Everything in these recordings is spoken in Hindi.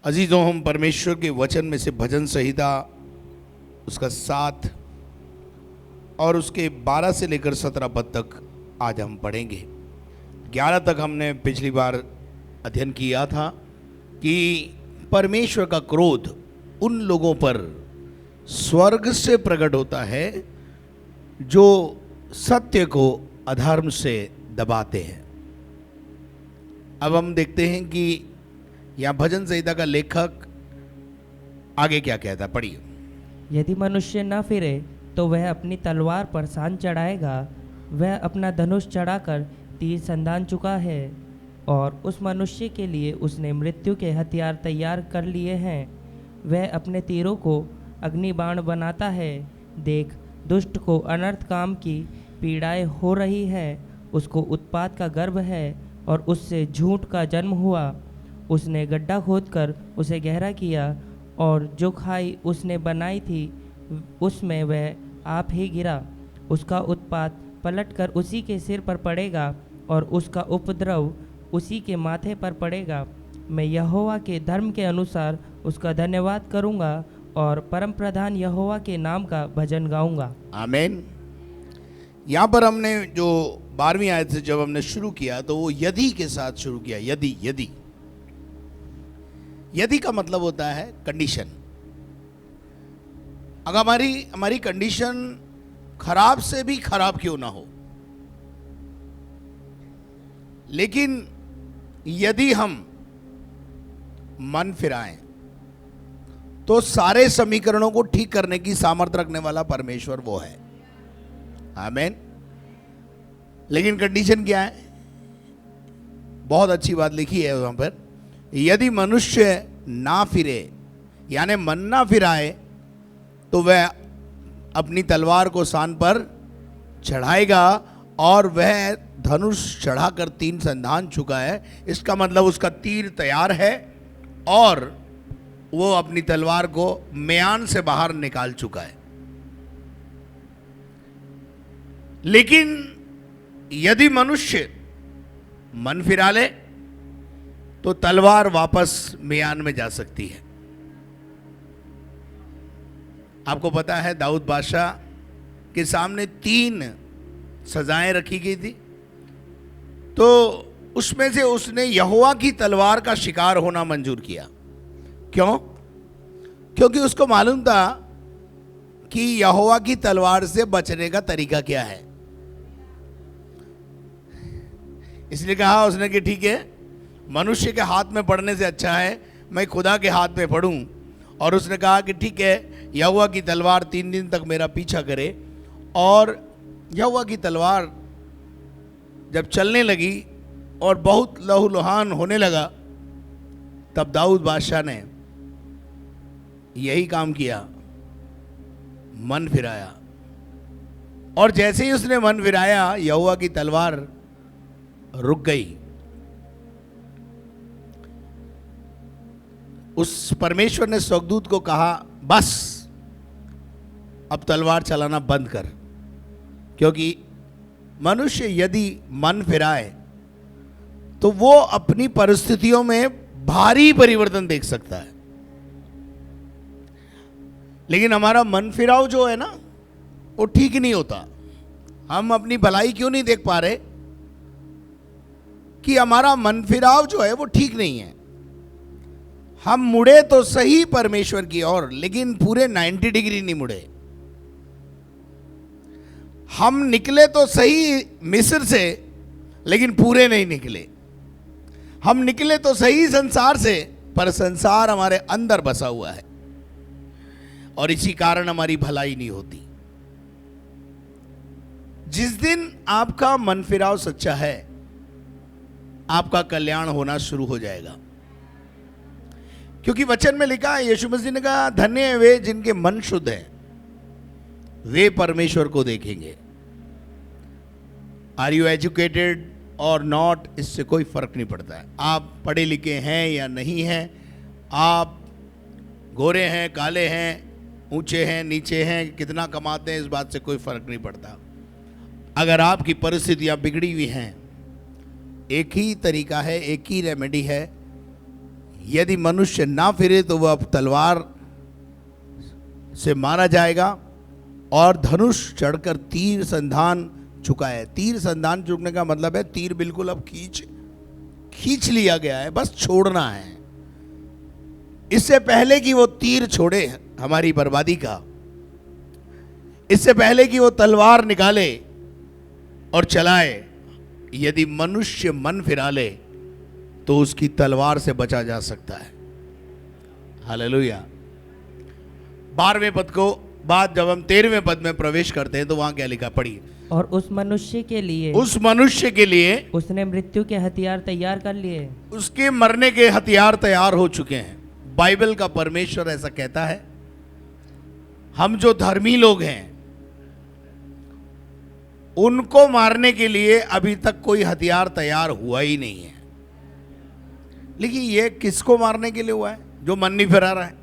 अजीजों, हम परमेश्वर के वचन में से भजन संहिता उसका 7 और उसके 12 से लेकर 17 पद तक आज हम पढ़ेंगे। 11 तक हमने पिछली बार अध्ययन किया था कि परमेश्वर का क्रोध उन लोगों पर स्वर्ग से प्रकट होता है जो सत्य को अधर्म से दबाते हैं। अब हम देखते हैं कि यहाँ भजन संहिता का लेखक आगे क्या कहता है, पढ़िए। यदि मनुष्य न फिरे तो वह अपनी तलवार पर सान चढ़ाएगा। वह अपना धनुष चढ़ाकर तीर संधान चुका है और उस मनुष्य के लिए उसने मृत्यु के हथियार तैयार कर लिए हैं। वह अपने तीरों को अग्निबाण बनाता है। देख, दुष्ट को अनर्थ काम की पीड़ाएं हो रही है। उसको उत्पात का गर्भ है और उससे झूठ का जन्म हुआ। उसने गड्ढा खोदकर उसे गहरा किया और जो खाई उसने बनाई थी उसमें वह आप ही गिरा। उसका उत्पात पलटकर उसी के सिर पर पड़ेगा और उसका उपद्रव उसी के माथे पर पड़ेगा। मैं यहोवा के धर्म के अनुसार उसका धन्यवाद करूंगा और परम प्रधान यहोवा के नाम का भजन गाऊंगा। आमीन। यहाँ पर हमने जो 12वीं आयत से जब हमने शुरू किया तो वो यदि के साथ शुरू किया। यदि यदि यदि का मतलब होता है कंडीशन। अगर हमारी कंडीशन खराब से भी खराब क्यों ना हो, लेकिन यदि हम मन फिराएं तो सारे समीकरणों को ठीक करने की सामर्थ्य रखने वाला परमेश्वर वो है। आमीन। लेकिन कंडीशन क्या है? बहुत अच्छी बात लिखी है वहां पर, यदि मनुष्य ना फिरे यानी मन ना फिराए तो वह अपनी तलवार को सान पर चढ़ाएगा और वह धनुष चढ़ाकर तीर संधान चुका है। इसका मतलब उसका तीर तैयार है और वो अपनी तलवार को म्यान से बाहर निकाल चुका है। लेकिन यदि मनुष्य मन फिरा ले तो तलवार वापस म्यान में जा सकती है। आपको पता है दाऊद बादशाह के सामने 3 सजाएं रखी गई थी, तो उसमें से उसने यहोवा की तलवार का शिकार होना मंजूर किया। क्यों? क्योंकि उसको मालूम था कि यहोवा की तलवार से बचने का तरीका क्या है। इसलिए कहा उसने कि ठीक है, मनुष्य के हाथ में पड़ने से अच्छा है मैं खुदा के हाथ में पड़ूं। और उसने कहा कि ठीक है, यहोवा की तलवार 3 दिन तक मेरा पीछा करे। और यहोवा की तलवार जब चलने लगी और बहुत लहूलुहान होने लगा, तब दाऊद बादशाह ने यही काम किया, मन फिराया। और जैसे ही उसने मन फिराया, यहोवा की तलवार रुक गई। उस परमेश्वर ने स्वर्गदूत को कहा, बस अब तलवार चलाना बंद कर, क्योंकि मनुष्य यदि मन फिराए तो वो अपनी परिस्थितियों में भारी परिवर्तन देख सकता है। लेकिन हमारा मन फिराव जो है ना, वो ठीक नहीं होता। हम अपनी भलाई क्यों नहीं देख पा रहे? कि हमारा मन फिराव जो है वो ठीक नहीं है। हम मुड़े तो सही परमेश्वर की ओर, लेकिन पूरे 90 डिग्री नहीं मुड़े। हम निकले तो सही मिस्र से, लेकिन पूरे नहीं निकले। हम निकले तो सही संसार से, पर संसार हमारे अंदर बसा हुआ है और इसी कारण हमारी भलाई नहीं होती। जिस दिन आपका मन फिराव सच्चा है, आपका कल्याण होना शुरू हो जाएगा। क्योंकि वचन में लिखा है, यीशु मसीह ने कहा, धन्य है वे जिनके मन शुद्ध हैं, वे परमेश्वर को देखेंगे। आर यू एजुकेटेड और नॉट, इससे कोई फर्क नहीं पड़ता है। आप पढ़े लिखे हैं या नहीं हैं, आप गोरे हैं काले हैं, ऊंचे हैं नीचे हैं, कितना कमाते हैं, इस बात से कोई फर्क नहीं पड़ता। अगर आपकी परिस्थितियां बिगड़ी हुई हैं, एक ही तरीका है, एक ही रेमेडी है, यदि मनुष्य ना फिरे तो वह अब तलवार से मारा जाएगा, और धनुष चढ़कर तीर संधान चुकाए। तीर संधान चुकने का मतलब है तीर बिल्कुल अब खींच लिया गया है, बस छोड़ना है। इससे पहले कि वो तीर छोड़े हमारी बर्बादी का, इससे पहले कि वो तलवार निकाले और चलाए, यदि मनुष्य मन फिरा ले तो उसकी तलवार से बचा जा सकता है। हालेलुया। 12वें पद को बाद जब हम 13वें पद में प्रवेश करते हैं तो वहां क्या लिखा, पढ़िए। और उस मनुष्य के लिए उसने मृत्यु के हथियार तैयार कर लिए। उसके मरने के हथियार तैयार हो चुके हैं। बाइबल का परमेश्वर ऐसा कहता है, हम जो धर्मी लोग हैं उनको मारने के लिए अभी तक कोई हथियार तैयार हुआ ही नहीं है। लेकिन ये किसको मारने के लिए हुआ है? जो मन नहीं फिरा रहा है,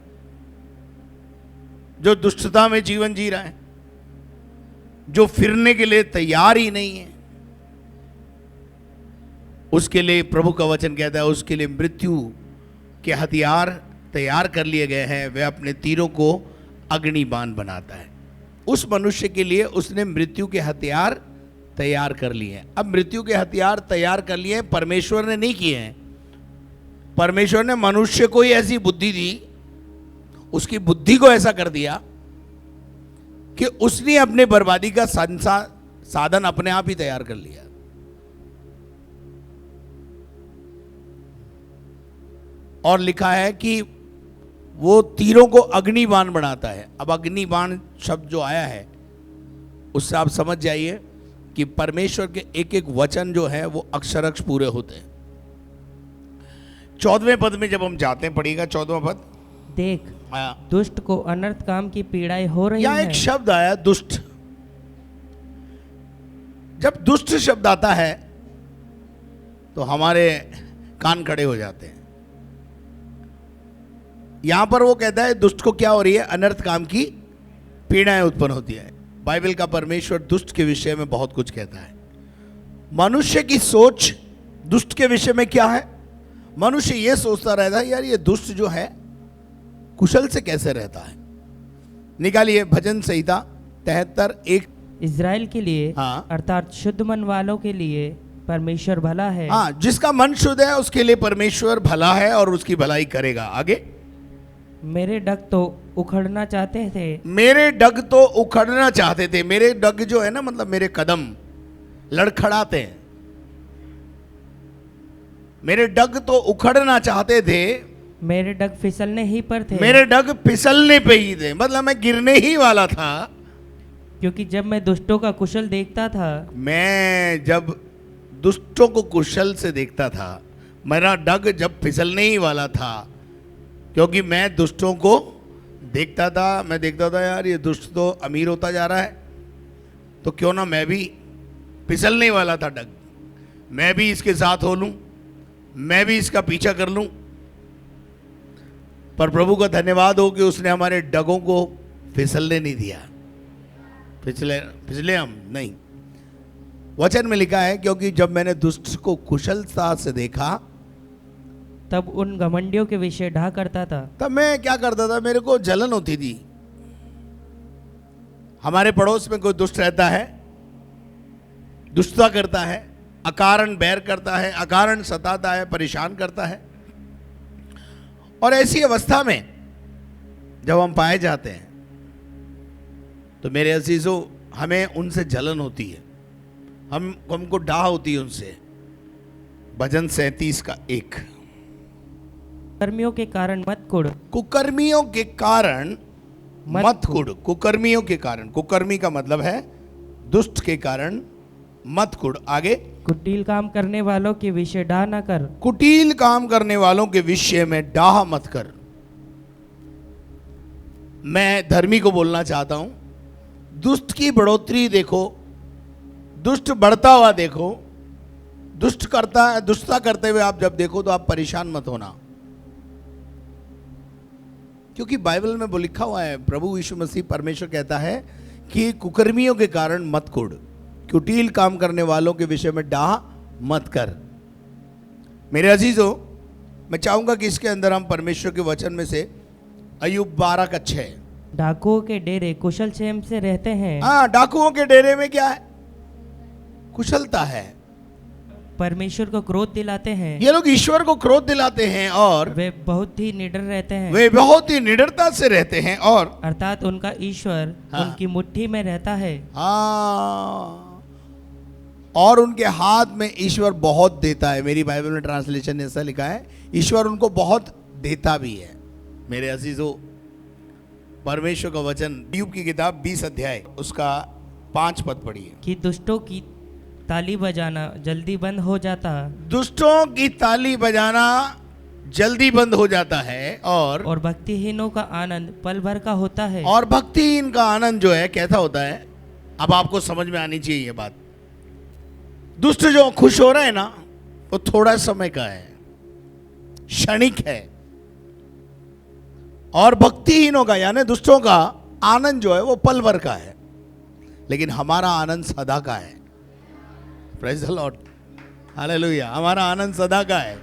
जो दुष्टता में जीवन जी रहा है, जो फिरने के लिए तैयार ही नहीं है, उसके लिए प्रभु का वचन कहता है उसके लिए मृत्यु के हथियार तैयार कर लिए गए हैं। वह अपने तीरों को अग्नि बाण बनाता है। उस मनुष्य के लिए उसने मृत्यु के हथियार तैयार कर लिए हैं। अब मृत्यु के हथियार तैयार कर लिए हैं, परमेश्वर ने नहीं किए हैं। परमेश्वर ने मनुष्य को ही ऐसी बुद्धि दी, उसकी बुद्धि को ऐसा कर दिया कि उसने अपने बर्बादी का साधन अपने आप ही तैयार कर लिया। और लिखा है कि वो तीरों को अग्निबाण बनाता है। अब अग्निबाण शब्द जो आया है उससे आप समझ जाइए कि परमेश्वर के एक एक वचन जो है वो अक्षरक्ष पूरे होते हैं। 14वें पद में जब हम जाते हैं, पढ़िएगा 14वां पद। देख, दुष्ट को अनर्थ काम की पीड़ाएं हो रही यहां है। एक शब्द आया दुष्ट। जब दुष्ट शब्द आता है तो हमारे कान खड़े हो जाते हैं। यहां पर वो कहता है दुष्ट को क्या हो रही है? अनर्थ काम की पीड़ाएं उत्पन्न होती है। बाइबल का परमेश्वर दुष्ट के विषय में बहुत कुछ कहता है। मनुष्य की सोच दुष्ट के विषय में क्या है? मनुष्य यह सोचता रहता है यार ये दुष्ट जो है कुशल से कैसे रहता है। निकालिए भजन संहिता 73:1। इज़राइल के लिए, हाँ, अर्थात शुद्ध मन वालों के लिए परमेश्वर भला है। हाँ, जिसका मन शुद्ध है उसके लिए परमेश्वर भला है और उसकी भलाई करेगा। आगे, मेरे डग तो उखड़ना चाहते थे। मेरे डग तो उखड़ना चाहते थे। मेरे डग जो है ना, मतलब मेरे कदम लड़खड़ाते हैं। मेरे डग तो उखड़ना चाहते थे, मेरे डग फिसलने ही पर थे। मेरे डग फिसलने पे ही थे, मतलब मैं गिरने ही वाला था। क्योंकि जब मैं दुष्टों का कुशल देखता था, मैं जब दुष्टों को कुशल से देखता था, मेरा डग जब फिसलने ही वाला था, क्योंकि मैं दुष्टों को देखता था। मैं देखता था यार ये दुष्ट तो अमीर होता जा रहा है, तो क्यों ना मैं भी फिसलने वाला था डग, मैं भी इसके साथ हो लूं, मैं भी इसका पीछा कर लूं। पर प्रभु का धन्यवाद हो कि उसने हमारे डगों को फिसलने नहीं दिया। फिसले हम नहीं। वचन में लिखा है क्योंकि जब मैंने दुष्ट को कुशलता से देखा तब उन घमंडियों के विषय ढा करता था। तब मैं क्या करता था, मेरे को जलन होती थी। हमारे पड़ोस में कोई दुष्ट रहता है, दुष्टता करता है, अकारण बैर करता है, अकारण सताता है, परेशान करता है, और ऐसी अवस्था में जब हम पाए जाते हैं तो मेरे अजीजों हमें उनसे जलन होती है, हमको डाह होती है उनसे। भजन 37:1। कर्मियों के कारण मत कुड़। कुकर्मियों के कारण मत कुड़। कुकर्मियों के कारण, कुकर्मी का मतलब है दुष्ट के कारण मत कुड़। आगे, कुटिल काम करने वालों के विषय डाह न कर। कुटिल काम करने वालों के विषय में डाह मत कर। मैं धर्मी को बोलना चाहता हूं, दुष्ट की बढ़ोतरी देखो, दुष्ट बढ़ता हुआ देखो, दुष्टता करते हुए आप जब देखो तो आप परेशान मत होना, क्योंकि बाइबल में वो लिखा हुआ है, प्रभु यीशु मसीह परमेश्वर कहता है कि कुकर्मियों के कारण मत कुड़, कुटिल काम करने वालों के विषय में डाह मत कर। मेरे अजीजों, मैं चाहूंगा कि इसके अंदर हम परमेश्वर के वचन में से अय्यूब 12:6। डाकुओं के डेरे कुशल क्षेम से रहते हैं, हाँ, डाकुओं के डेरे में क्या है? कुशलता है। परमेश्वर को क्रोध दिलाते हैं, ये लोग ईश्वर को क्रोध दिलाते हैं और वे बहुत ही निडर रहते हैं, वे बहुत ही निडरता से रहते हैं और अर्थात उनका ईश्वर हाँ। उनकी मुट्ठी में रहता है। हाँ, और उनके हाथ में ईश्वर बहुत देता है। मेरी बाइबल में ट्रांसलेशन ने ऐसा लिखा है, ईश्वर उनको बहुत देता भी है। मेरे अजीजों, परमेश्वर का वचन अय्यूब की किताब 20 अध्याय उसका 5 पद पढ़िए। कि दुष्टों की ताली बजाना जल्दी बंद हो जाता, दुष्टों की ताली बजाना जल्दी बंद हो जाता है और भक्तिहीनों का आनंद पल भर का होता है। और भक्तिहीन का आनंद जो है कैसा होता है? अब आपको समझ में आनी चाहिए ये बात। दुष्ट जो खुश हो रहा है ना, वो थोड़ा समय का है, क्षणिक है। और भक्तिहीनों का यानी दुष्टों का आनंद जो है वो पल भर का है, लेकिन हमारा आनंद सदा का है। Praise the Lord, hallelujah. हमारा आनंद सदा का है।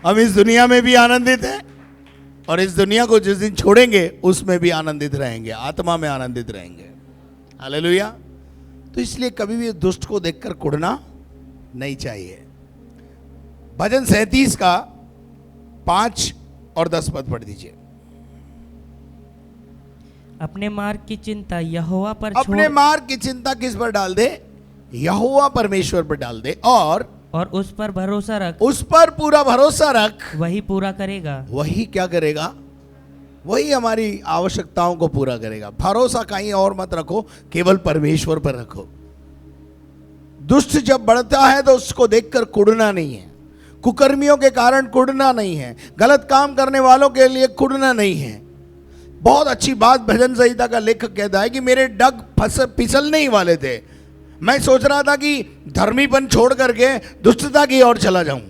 हम इस दुनिया में भी आनंदित हैं और इस दुनिया को जिस दिन छोड़ेंगे उसमें भी आनंदित रहेंगे, आत्मा में आनंदित रहेंगे। हालेलुया। तो इसलिए कभी भी दुष्ट को देखकर कुढ़ना नहीं चाहिए। भजन 37 का 5 और 10 पद पढ़ दीजिए। अपने मार्ग की चिंता यहोवा पर अपने मार्ग की चिंता किस पर डाल दे? यहोवा परमेश्वर पर डाल दे और उस पर भरोसा रख, उस पर पूरा भरोसा रख, वही पूरा करेगा। वही क्या करेगा? वही हमारी आवश्यकताओं को पूरा करेगा। भरोसा कहीं और मत रखो, केवल परमेश्वर पर रखो। दुष्ट जब बढ़ता है तो उसको देखकर कुढ़ना नहीं है, कुकर्मियों के कारण कुढ़ना नहीं है, गलत काम करने वालों के लिए कुढ़ना नहीं है। बहुत अच्छी बात भजन संहिता का लेखक कहता है कि मेरे डग फिसलने ही वाले थे। मैं सोच रहा था कि धर्मीपन छोड़ करके दुष्टता की ओर चला जाऊं।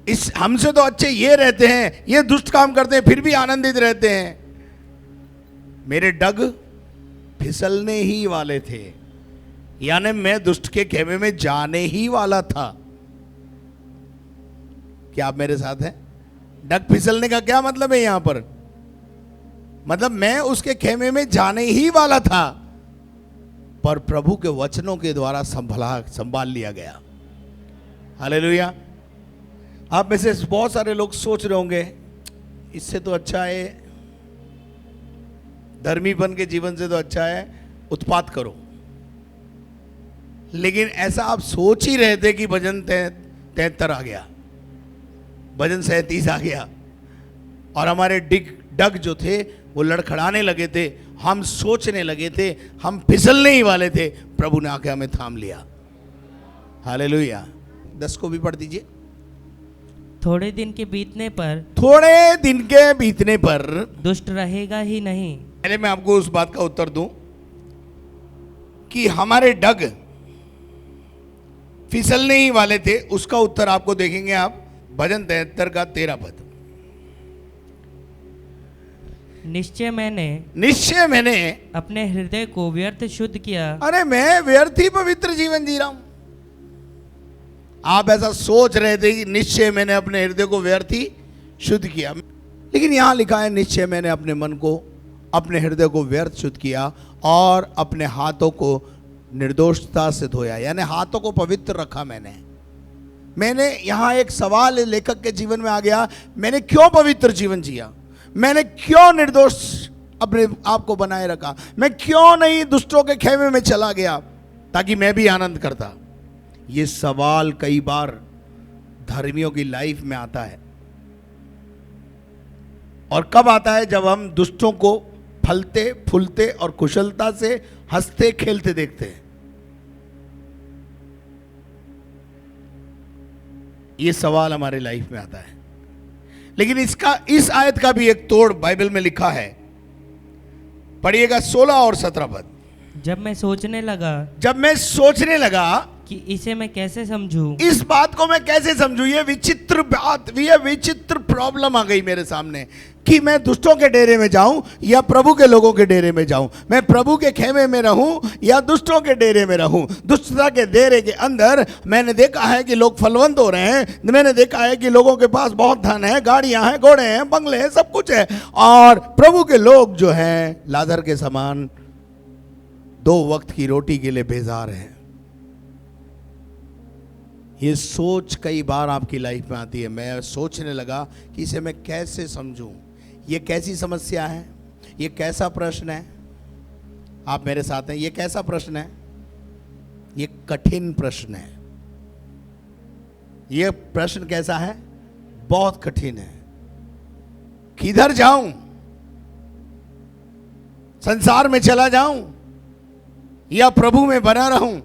इस हमसे तो अच्छे ये रहते हैं, ये दुष्ट काम करते हैं फिर भी आनंदित रहते हैं। मेरे डग फिसलने ही वाले थे, यानी मैं दुष्ट के खेमे में जाने ही वाला था। क्या आप मेरे साथ हैं? डग फिसलने का क्या मतलब है यहां पर? मतलब मैं उसके खेमे में जाने ही वाला था, पर प्रभु के वचनों के द्वारा संभाल लिया गया। हालेलुया। आप में से बहुत सारे लोग सोच रहे होंगे इससे तो अच्छा है, धर्मीपन के जीवन से तो अच्छा है उत्पात करो। लेकिन ऐसा आप सोच ही रहे थे कि भजन 73 आ गया, भजन 37 आ गया और हमारे डग जो थे वो लड़खड़ाने लगे थे, हम सोचने लगे थे, हम फिसलने ही वाले थे। प्रभु ने आके हमें थाम लिया। हालेलुया। 10 को भी पढ़ दीजिए। थोड़े दिन के बीतने पर दुष्ट रहेगा ही नहीं। पहले मैं आपको उस बात का उत्तर दूं कि हमारे डग फिसलने ही वाले थे, उसका उत्तर आपको देखेंगे आप भजन 73 का 13 पद। निश्चय मैंने अपने हृदय को व्यर्थ शुद्ध किया। अरे मैं व्यर्थ ही पवित्र जीवन जी रहा हूं। आप ऐसा सोच रहे थे कि निश्चय मैंने अपने हृदय को व्यर्थ ही शुद्ध किया, लेकिन यहां लिखा है निश्चय मैंने अपने मन को, अपने हृदय को व्यर्थ शुद्ध किया और अपने हाथों को निर्दोषता से धोया, यानी हाथों को पवित्र रखा। मैंने यहां एक सवाल लेखक के जीवन में आ गया, मैंने क्यों पवित्र जीवन जिया? मैंने क्यों निर्दोष अपने आप को बनाए रखा? मैं क्यों नहीं दुष्टों के खेमे में चला गया ताकि मैं भी आनंद करता? ये सवाल कई बार धर्मियों की लाइफ में आता है। और कब आता है? जब हम दुष्टों को फलते फूलते और कुशलता से हंसते खेलते देखते हैं। ये सवाल हमारे लाइफ में आता है। लेकिन इस आयत का भी एक तोड़ बाइबल में लिखा है। पढ़िएगा 16 और 17 पद। जब मैं सोचने लगा कि इसे मैं कैसे समझूं। इस बात को मैं कैसे समझूं। ये विचित्र बात, ये विचित्र प्रॉब्लम आ गई मेरे सामने कि मैं दुष्टों के डेरे में जाऊं या प्रभु के लोगों के डेरे में जाऊं, मैं प्रभु के खेमे में रहूं या दुष्टों के डेरे में रहूं। दुष्टता के डेरे के अंदर मैंने देखा है कि लोग फलवंत हो रहे हैं, मैंने देखा है कि लोगों के पास बहुत धन है, गाड़ियां हैं, घोड़े हैं, बंगले हैं, सब कुछ है, और प्रभु के लोग जो हैं लाजर के समान 2 वक्त की रोटी के लिए बेजार हैं। ये सोच कई बार आपकी लाइफ में आती है। मैं सोचने लगा कि इसे मैं कैसे समझूं, ये कैसी समस्या है, ये कैसा प्रश्न है। आप मेरे साथ हैं, ये कैसा प्रश्न है, ये कठिन प्रश्न है। ये प्रश्न कैसा है, बहुत कठिन है। किधर जाऊं, संसार में चला जाऊं या प्रभु में बना रहूं।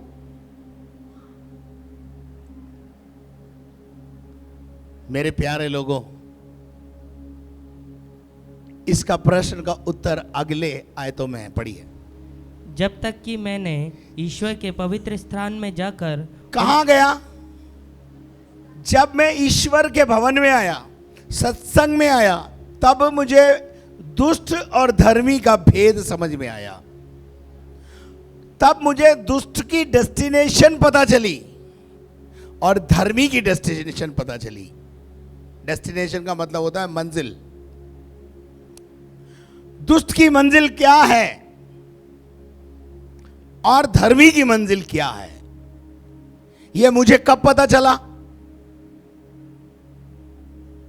मेरे प्यारे लोगों, इसका प्रश्न का उत्तर अगले आयतों में पढ़िए। जब तक कि मैंने ईश्वर के पवित्र स्थान में जाकर। कहां गया? जब मैं ईश्वर के भवन में आया, सत्संग में आया, तब मुझे दुष्ट और धर्मी का भेद समझ में आया। तब मुझे दुष्ट की डेस्टिनेशन पता चली और धर्मी की डेस्टिनेशन पता चली। डेस्टिनेशन का मतलब होता है मंजिल। दुष्ट की मंजिल क्या है और धर्मी की मंजिल क्या है, यह मुझे कब पता चला?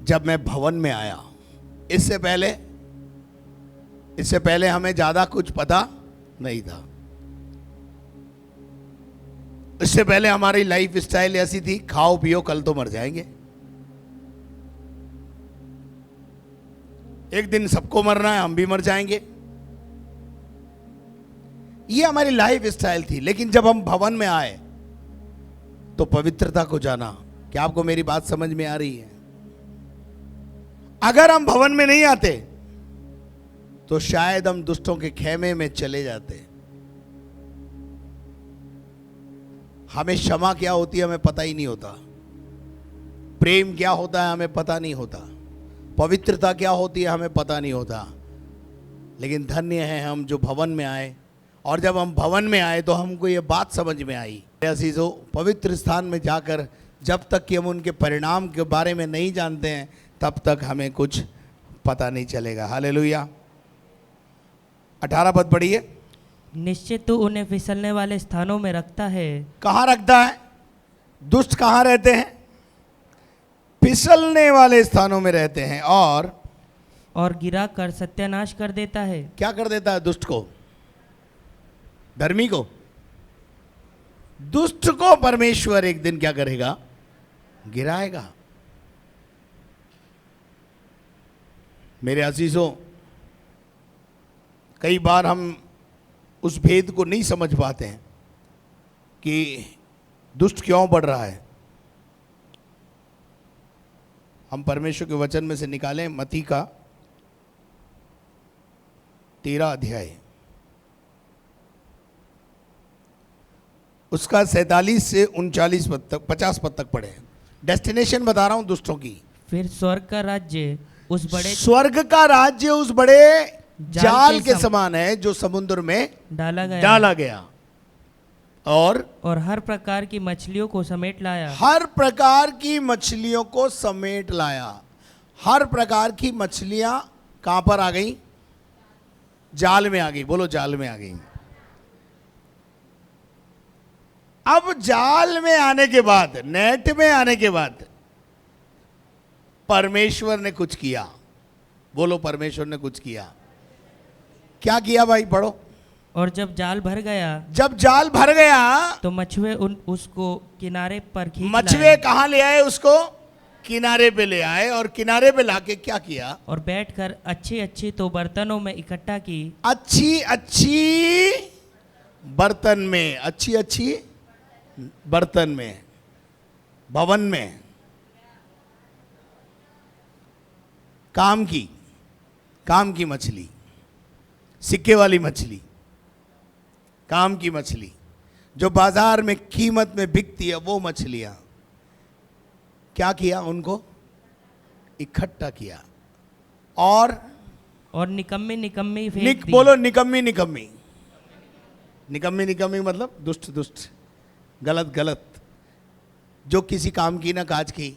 जब मैं भवन में आया। इससे पहले हमें ज्यादा कुछ पता नहीं था। इससे पहले हमारी लाइफ स्टाइल ऐसी थी, खाओ पियो कल तो मर जाएंगे। एक दिन सबको मरना है, हम भी मर जाएंगे। ये हमारी लाइफ स्टाइल थी। लेकिन जब हम भवन में आए तो पवित्रता को जाना। क्या आपको मेरी बात समझ में आ रही है? अगर हम भवन में नहीं आते तो शायद हम दुष्टों के खेमे में चले जाते। हमें क्षमा क्या होती है हमें पता ही नहीं होता। प्रेम क्या होता है हमें पता नहीं होता। पवित्रता क्या होती है हमें पता नहीं होता। लेकिन धन्य है हम जो भवन में आए, और जब हम भवन में आए तो हमको ये बात समझ में आई। अजीजों, पवित्र स्थान में जाकर जब तक कि हम उनके परिणाम के बारे में नहीं जानते हैं तब तक हमें कुछ पता नहीं चलेगा। हालेलुया। 18 पद पढ़िए। निश्चित तू उन्हें फिसलने वाले स्थानों में रखता है। कहाँ रखता है? दुष्ट कहाँ रहते हैं? फिसलने वाले स्थानों में रहते हैं। और गिरा कर सत्यानाश कर देता है। क्या कर देता है? दुष्ट को, धर्मी को। दुष्ट को परमेश्वर एक दिन क्या करेगा? गिराएगा। मेरे अजीजों, कई बार हम उस भेद को नहीं समझ पाते हैं कि दुष्ट क्यों बढ़ रहा है। हम परमेश्वर के वचन में से निकालें मत्ती का 13 अध्याय, उसका 47 से 39 पद तक, 50 पद तक पढ़े। डेस्टिनेशन बता रहा हूं दुष्टों की। फिर स्वर्ग का राज्य उस बड़े जाल के समान है जो समुद्र में डाला गया और हर प्रकार की मछलियों को समेट लाया। हर प्रकार की मछलियों को समेट लाया। हर प्रकार की मछलियां कहां पर आ गई? जाल में आ गई। बोलो, जाल में आ गई। अब जाल में आने के बाद, नेट में आने के बाद परमेश्वर ने कुछ किया। बोलो, परमेश्वर ने कुछ किया। क्या किया भाई? पढ़ो। और जब जाल भर गया तो मछुए उसको किनारे पर खींच लाए। मछुए कहां ले आए? उसको किनारे पे ले आए। और किनारे पे लाके क्या किया? और बैठकर अच्छी अच्छी तो बर्तनों में इकट्ठा की। अच्छी अच्छी बर्तन में, भवन में, काम की मछली, सिक्के वाली मछली, काम की मछली। जो बाजार में कीमत में बिकती है वो मछलियां क्या किया, उनको इकट्ठा किया और निकम्मी निकम्मी फेंक दी। बोलो निकम्मी निकम्मी। निकम्मी निकम्मी मतलब दुष्ट दुष्ट, गलत गलत, जो किसी काम की ना काज की,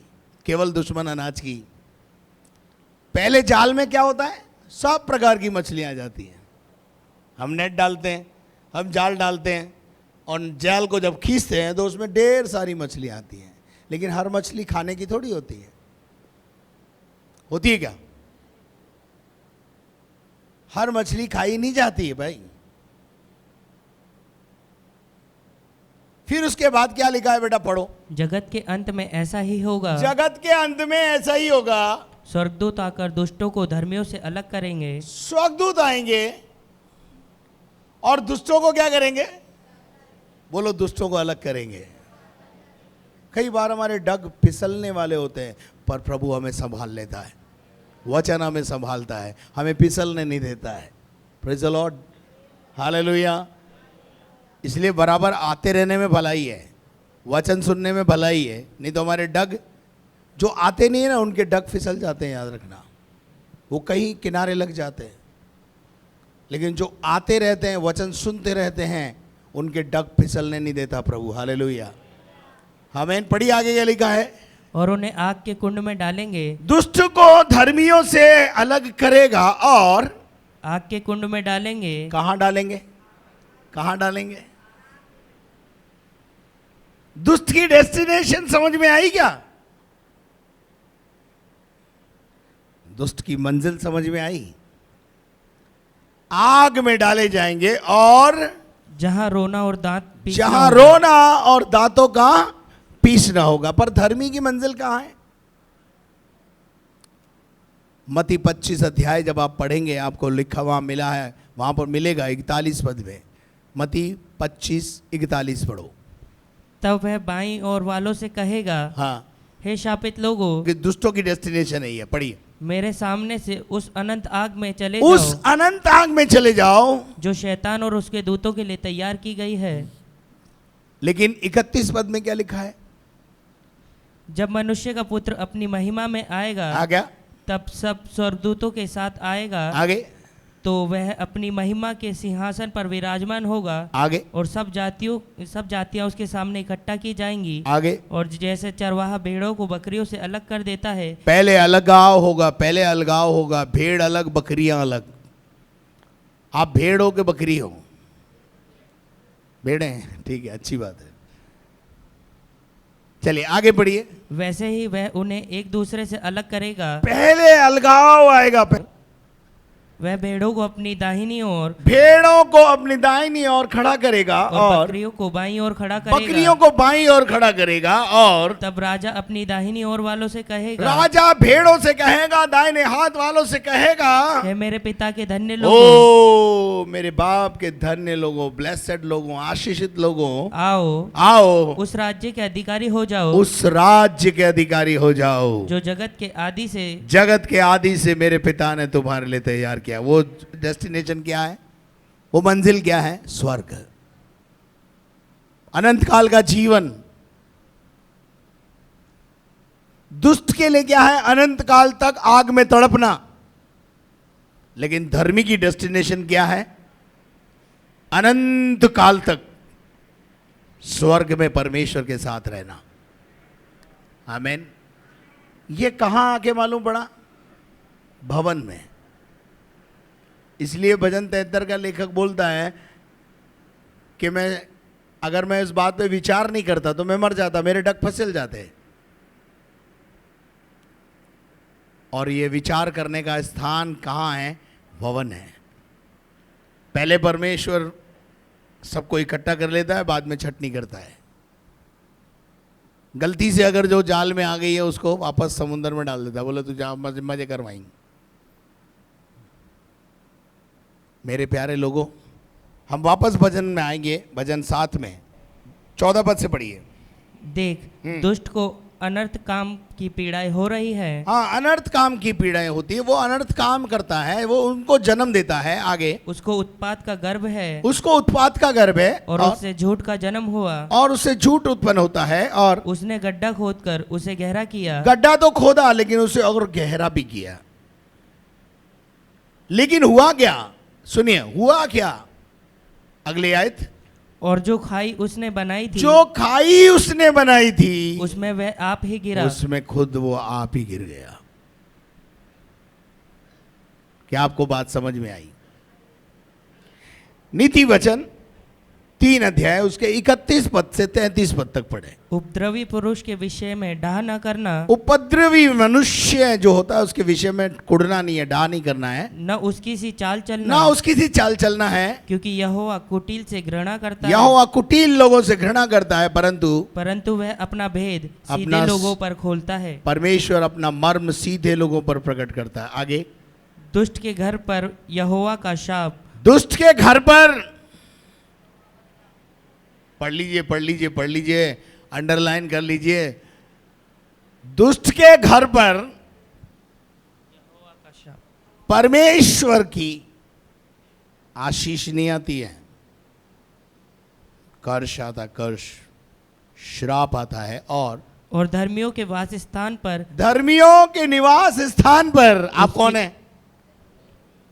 केवल दुश्मन अनाज की। पहले जाल में क्या होता है, सब प्रकार की मछलियां आ जाती हैं। हम नेट डालते हैं, हम जाल डालते हैं और जाल को जब खींचते हैं तो उसमें ढेर सारी मछलियां आती हैं। लेकिन हर मछली खाने की थोड़ी होती है, होती है क्या? हर मछली खाई नहीं जाती है भाई। फिर उसके बाद क्या लिखा है बेटा, पढ़ो। जगत के अंत में ऐसा ही होगा, जगत के अंत में ऐसा ही होगा, स्वर्गदूत आकर दुष्टों को धर्मियों से अलग करेंगे। स्वर्गदूत आएंगे और दुष्टों को क्या करेंगे? बोलो, दुष्टों को अलग करेंगे। कई बार हमारे डग फिसलने वाले होते हैं, पर प्रभु हमें संभाल लेता है, वचन हमें संभालता है, हमें फिसलने नहीं देता है। Praise the Lord, hallelujah. इसलिए बराबर आते रहने में भलाई है, वचन सुनने में भलाई है। नहीं तो हमारे डग जो आते नहीं है ना, उनके डग फिसल जाते हैं, याद रखना, वो कहीं किनारे लग जाते हैं। लेकिन जो आते रहते हैं, वचन सुनते रहते हैं, उनके डग फिसलने नहीं देता प्रभु। हालेलुया, आमीन। पढ़िए आगे क्या लिखा है। और उन्हें आग के कुंड में डालेंगे, दुष्ट को धर्मियों से अलग करेगा और आग के कुंड में डालेंगे। कहां डालेंगे, कहां डालेंगे? दुष्ट की डेस्टिनेशन समझ में आई क्या? दुष्ट की मंजिल समझ में आई? आग में डाले जाएंगे और जहां रोना और दांत पीसना जहां होगा। रोना और दांतों का पीसना होगा। पर धर्मी की मंजिल कहां है? मत्ती 25 अध्याय जब आप पढ़ेंगे, आपको लिखा वहां मिला है, वहां पर मिलेगा 41 पद में। मत्ती 25:41 पढ़ो। तब वह बाईं ओर वालों से कहेगा, हाँ, हे शापित लोगों, कि दुष्टों की डेस्टिनेशन है ये। पढ़िए, मेरे सामने से उस अनंत आग में चले उस जाओ, अनंत आग में चले जाओ, जो शैतान और उसके दूतों के लिए तैयार की गई है। लेकिन 31 पद में क्या लिखा है? जब मनुष्य का पुत्र अपनी महिमा में आएगा, आ गया तब सब स्वर्गदूतों के साथ आएगा, आगे, तो वह अपनी महिमा के सिंहासन पर विराजमान होगा, आगे, और सब जातियां उसके सामने इकट्ठा की जाएंगी। आगे। और जैसे चरवाहा भेड़ों को बकरियों से अलग कर देता है, पहले अलगाव होगा, पहले अलगाव होगा, भेड़ अलग बकरियां अलग। आप भेड़ हो के बकरी हो? भेड़े हैं, ठीक है, अच्छी बात है। चलिए आगे पढ़िए। वैसे ही वह उन्हें एक दूसरे से अलग करेगा। पहले अलगाव आएगा, वह भेड़ों को अपनी दाहिनी ओर, भेड़ों को अपनी दाहिनी ओर खड़ा करेगा और बकरियों को बाईं ओर खड़ा करेगा। बकरियों को बाईं ओर खड़ा करेगा। और तब राजा अपनी दाहिनी ओर वालों से कहेगा, राजा भेड़ों से कहेगा, दाहिने हाथ वालों से कहेगा, हे मेरे पिता के धन्य लोगों, ओ मेरे बाप के धन्य लोगों, ब्लेसेड लोगों, आशीषित लोगों, आओ आओ उस राज्य के अधिकारी हो जाओ, उस राज्य के अधिकारी हो जाओ जो जगत के आदि से मेरे पिता ने तुम्हारे लिए तैयार किया। वो डेस्टिनेशन क्या है? वो मंजिल क्या है? स्वर्ग, अनंत काल का जीवन। दुष्ट के लिए क्या है? अनंत काल तक आग में तड़पना। लेकिन धर्मी की डेस्टिनेशन क्या है? अनंत काल तक स्वर्ग में परमेश्वर के साथ रहना। आमीन। ये कहां आके मालूम पड़ा? भवन में। इसलिए भजन 73 का लेखक बोलता है कि अगर मैं इस बात पे विचार नहीं करता तो मैं मर जाता, मेरे डग फिसल जाते। और ये विचार करने का स्थान कहाँ है? भवन है। पहले परमेश्वर सबको इकट्ठा कर लेता है, बाद में छटनी करता है। गलती से अगर जो जाल में आ गई है उसको वापस समुद्र में डाल देता है, बोले तू जा मजे करवाएंगे। मेरे प्यारे लोगों, हम वापस भजन में आएंगे, भजन 7 में 14 पद से पढ़िए। देख, दुष्ट को अनर्थ काम की पीड़ाएं हो रही है। हाँ, अनर्थ काम की पीड़ाएं होती है। वो अनर्थ काम करता है, वो उनको जन्म देता है। आगे, उसको उत्पात का गर्भ है उसको उत्पात का गर्भ है और उससे झूठ का जन्म हुआ। और उससे झूठ उत्पन्न होता है। और उसने गड्ढा खोदकर उसे गहरा किया। गड्ढा तो खोदा, लेकिन उसे और गहरा भी किया। लेकिन हुआ क्या? सुनिए, हुआ क्या? अगली आयत। और जो खाई उसने बनाई थी, जो खाई उसने बनाई थी, उसमें वह आप ही गिरा। उसमें खुद वो आप ही गिर गया। क्या आपको बात समझ में आई? नीति वचन 3 अध्याय उसके 31 पद से 33 पद तक पढ़े। उपद्रवी पुरुष के विषय में डाह न करना, उपद्रवी मनुष्य जो होता है उसके विषय में कुड़ना नहीं है, डाह नहीं करना है, न उसकी सी चाल चलना, ना उसकी सी चाल चलना है, क्योंकि यहोवा कुटिल से घृणा करता है। यहोवा कुटिल लोगों से घृणा करता है, परंतु वह अपना भेद अपना सीधे लोगों पर खोलता है। परमेश्वर अपना मर्म सीधे लोगों पर प्रकट करता है। आगे, दुष्ट के घर पर यहोवा का शाप, दुष्ट के घर पर, पढ़ लीजिए, पढ़ लीजिए, पढ़ लीजिए, अंडरलाइन कर लीजिए। दुष्ट के घर पर यहोवा का शाप, परमेश्वर की आशीष नहीं आती है, कर्ष आता, कर्ष, श्राप आता है। और धर्मियों के वास स्थान पर, धर्मियों के निवास स्थान पर आप कौन है?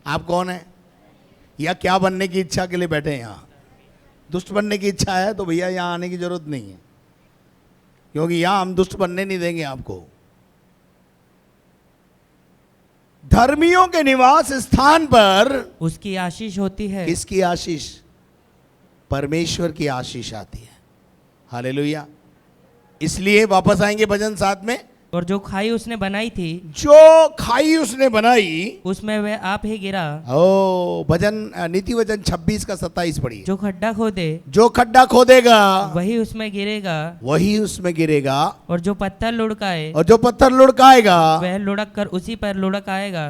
आप कौन है? या क्या बनने की इच्छा के लिए बैठे हैं यहां? दुष्ट बनने की इच्छा है तो भैया यहां आने की जरूरत नहीं है, क्योंकि यहां हम दुष्ट बनने नहीं देंगे आपको। धर्मियों के निवास स्थान पर उसकी आशीष होती है। किसकी आशीष? परमेश्वर की आशीष आती है। हालेलुया। इसलिए वापस आएंगे भजन 7 में। और जो खाई उसने बनाई थी, जो खाई उसने बनाई, उसमें वह आप ही गिरा। ओ, भजन नीति वचन 26 का 27 पढ़िए। जो खड्डा खोदे, जो खड्डा खोदेगा वही उसमें गिरेगा। वही उसमें गिरेगा। और जो पत्थर लुढ़काए, और जो पत्थर लुढ़काएगा वह लुढ़क कर उसी पर लुढ़क आएगा।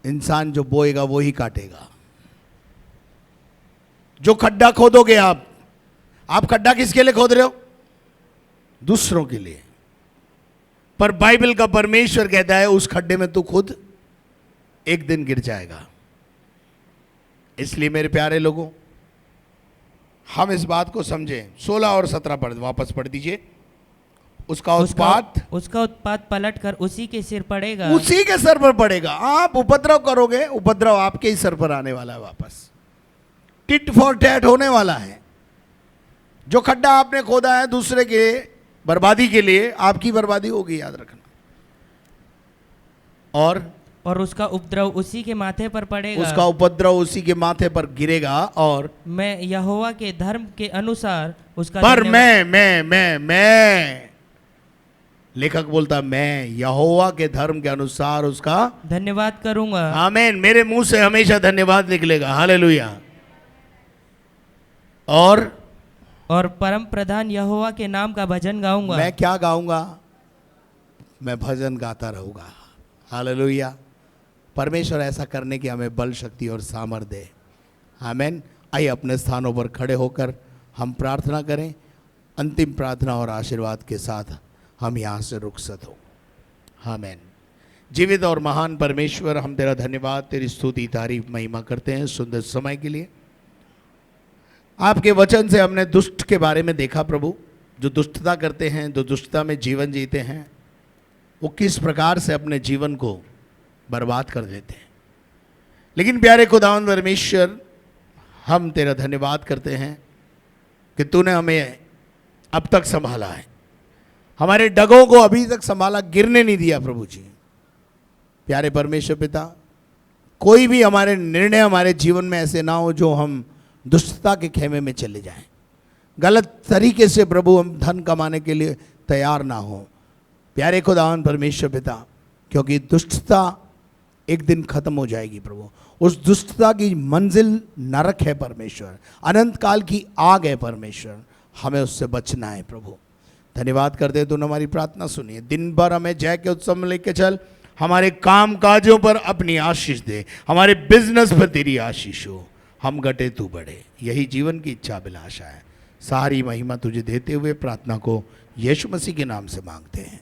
इंसान जो बोएगा वो ही काटेगा। जो खड्डा खोदोगे आप खड्डा किसके लिए खोद रहे हो? दूसरों के लिए। पर बाइबल का परमेश्वर कहता है उस खड्डे में तू खुद एक दिन गिर जाएगा। इसलिए मेरे प्यारे लोगों, हम इस बात को समझें। 16 और 17 पढ़, वापस पढ़ दीजिए। उसका उत्पात पलट कर उसी के सिर पड़ेगा। उसी के सर पर पड़ेगा। आप उपद्रव करोगे, उपद्रव आपके ही सर पर आने वाला है। वापस टिट फॉर टैट होने वाला है। जो खड्डा आपने खोदा है दूसरे के बर्बादी के लिए, आपकी बर्बादी होगी, याद रखना। और उसका उपद्रव उसी के माथे पर पड़ेगा। उसका उपद्रव उसी के माथे पर गिरेगा। और मैं यहोवा के धर्म के अनुसार उसका पर मैं लेखक बोलता, मैं यहोवा के धर्म के अनुसार उसका धन्यवाद करूंगा। आमीन। मेरे मुंह से हमेशा धन्यवाद निकलेगा। हालेलुया। और परम प्रधान यहोवा के नाम का भजन गाऊंगा। मैं क्या गाऊंगा? मैं भजन गाता रहूंगा। हालेलुया। परमेश्वर ऐसा करने की हमें बल, शक्ति और सामर्थ्य दे। आमीन। आइए अपने स्थानों पर खड़े होकर हम प्रार्थना करें। अंतिम प्रार्थना और आशीर्वाद के साथ हम यहाँ से रुखसत हो। आमीन। जीवित और महान परमेश्वर, हम तेरा धन्यवाद, तेरी स्तुति, तारीफ, महिमा करते हैं सुंदर समय के लिए। आपके वचन से हमने दुष्ट के बारे में देखा प्रभु, जो दुष्टता करते हैं, जो दुष्टता में जीवन जीते हैं, वो किस प्रकार से अपने जीवन को बर्बाद कर देते हैं। लेकिन प्यारे खुदावंद परमेश्वर, हम तेरा धन्यवाद करते हैं कि तूने हमें अब तक संभाला है, हमारे डगों को अभी तक संभाला, गिरने नहीं दिया प्रभु जी। प्यारे परमेश्वर पिता, कोई भी हमारे निर्णय हमारे जीवन में ऐसे ना हो जो हम दुष्टता के खेमे में चले जाएं, गलत तरीके से प्रभु हम धन कमाने के लिए तैयार ना हो। प्यारे खुदावन परमेश्वर पिता, क्योंकि दुष्टता एक दिन खत्म हो जाएगी प्रभु। उस दुष्टता की मंजिल नरक है परमेश्वर, अनंत काल की आग है परमेश्वर। हमें उससे बचना है प्रभु। धन्यवाद करते तूने हमारी प्रार्थना सुनिए। दिन भर हमें जय के उत्सव में लेके चल। हमारे काम काजों पर अपनी आशीष दे, हमारे बिजनेस पर तेरी आशीष हो। हम घटे तू बढ़े, यही जीवन की इच्छा अभिलाषा है। सारी महिमा तुझे देते हुए प्रार्थना को यीशु मसीह के नाम से मांगते हैं।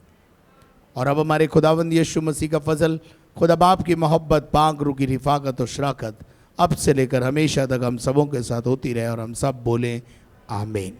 और अब हमारे खुदावंद यीशु मसीह का फजल, खुदा बाप की मोहब्बत, पाक रूह की रिफाकत और शराकत अब से लेकर हमेशा तक हम सबों के साथ होती रहे। और हम सब बोलें आमीन।